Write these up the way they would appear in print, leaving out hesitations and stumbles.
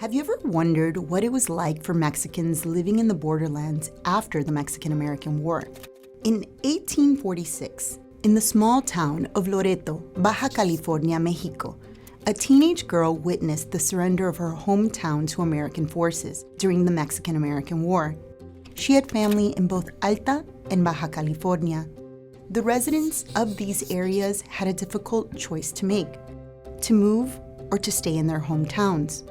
Have you ever wondered what it was like for Mexicans living in the borderlands after the Mexican-American War? In 1846, in the small town of Loreto, Baja California, Mexico, a teenage girl witnessed the surrender of her hometown to American forces during the Mexican-American War. She had family in both Alta and Baja California. The residents of these areas had a difficult choice to make: to move or to stay in their hometowns.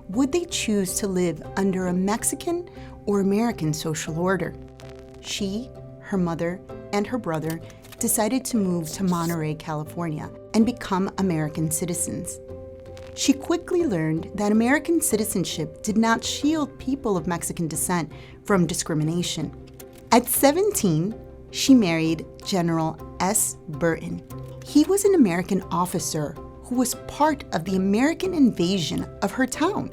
Would they choose to live under a Mexican or American social order? She, her mother, and her brother decided to move to Monterey, California, and become American citizens. She quickly learned that American citizenship did not shield people of Mexican descent from discrimination. At 17, she married General S. Burton. He was an American officer who was part of the American invasion of her town.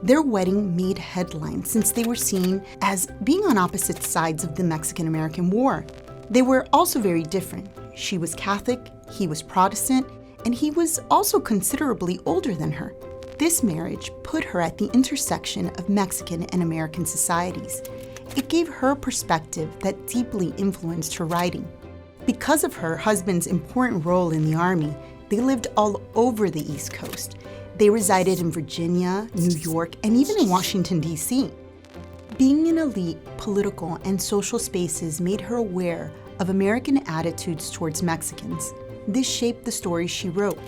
Their wedding made headlines since they were seen as being on opposite sides of the Mexican-American War. They were also very different. She was Catholic, he was Protestant, and he was also considerably older than her. This marriage put her at the intersection of Mexican and American societies. It gave her perspective that deeply influenced her writing. Because of her husband's important role in the Army, they lived all over the East Coast. They resided in Virginia, New York, and even in Washington, D.C. Being in elite political and social spaces made her aware of American attitudes towards Mexicans. This shaped the stories she wrote.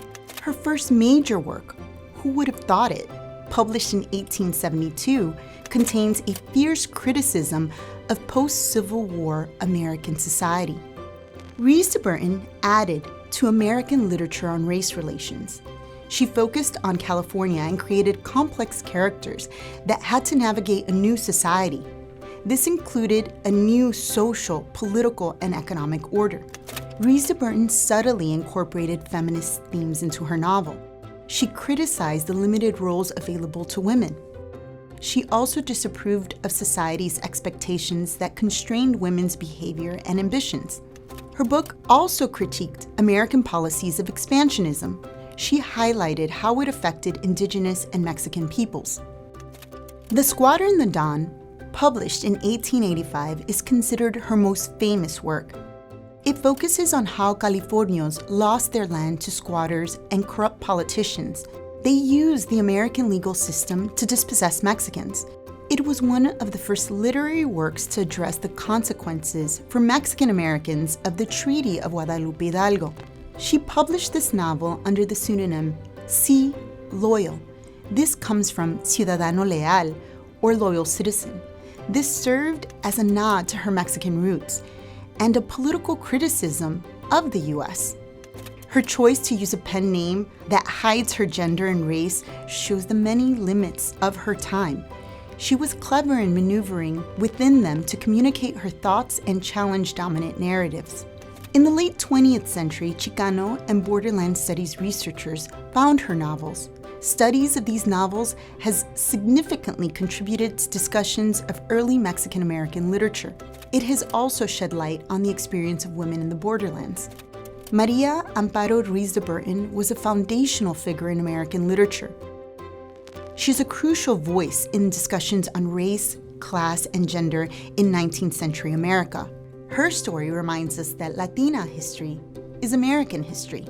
Her first major work, Who Would Have Thought It?, published in 1872, contains a fierce criticism of post-Civil War American society. Ruiz de Burton added to American literature on race relations. She focused on California and created complex characters that had to navigate a new society. This included a new social, political, and economic order. Ruiz de Burton subtly incorporated feminist themes into her novel. She criticized the limited roles available to women. She also disapproved of society's expectations that constrained women's behavior and ambitions. Her book also critiqued American policies of expansionism. She highlighted how it affected indigenous and Mexican peoples. The Squatter and the Don, published in 1885, is considered her most famous work. It focuses on how Californios lost their land to squatters and corrupt politicians. They used the American legal system to dispossess Mexicans. It was one of the first literary works to address the consequences for Mexican Americans of the Treaty of Guadalupe Hidalgo. She published this novel under the pseudonym C. Loyal. This comes from Ciudadano Leal, or loyal citizen. This served as a nod to her Mexican roots and a political criticism of the U.S. Her choice to use a pen name that hides her gender and race shows the many limits of her time. She was clever in maneuvering within them to communicate her thoughts and challenge dominant narratives. In the late 20th century, Chicano and borderland studies researchers found her novels. Studies of these novels has significantly contributed to discussions of early Mexican-American literature. It has also shed light on the experience of women in the borderlands. Mireya Amparo Ruiz de Burton was a foundational figure in American literature. She's a crucial voice in discussions on race, class, and gender in 19th century America. Her story reminds us that Latina history is American history.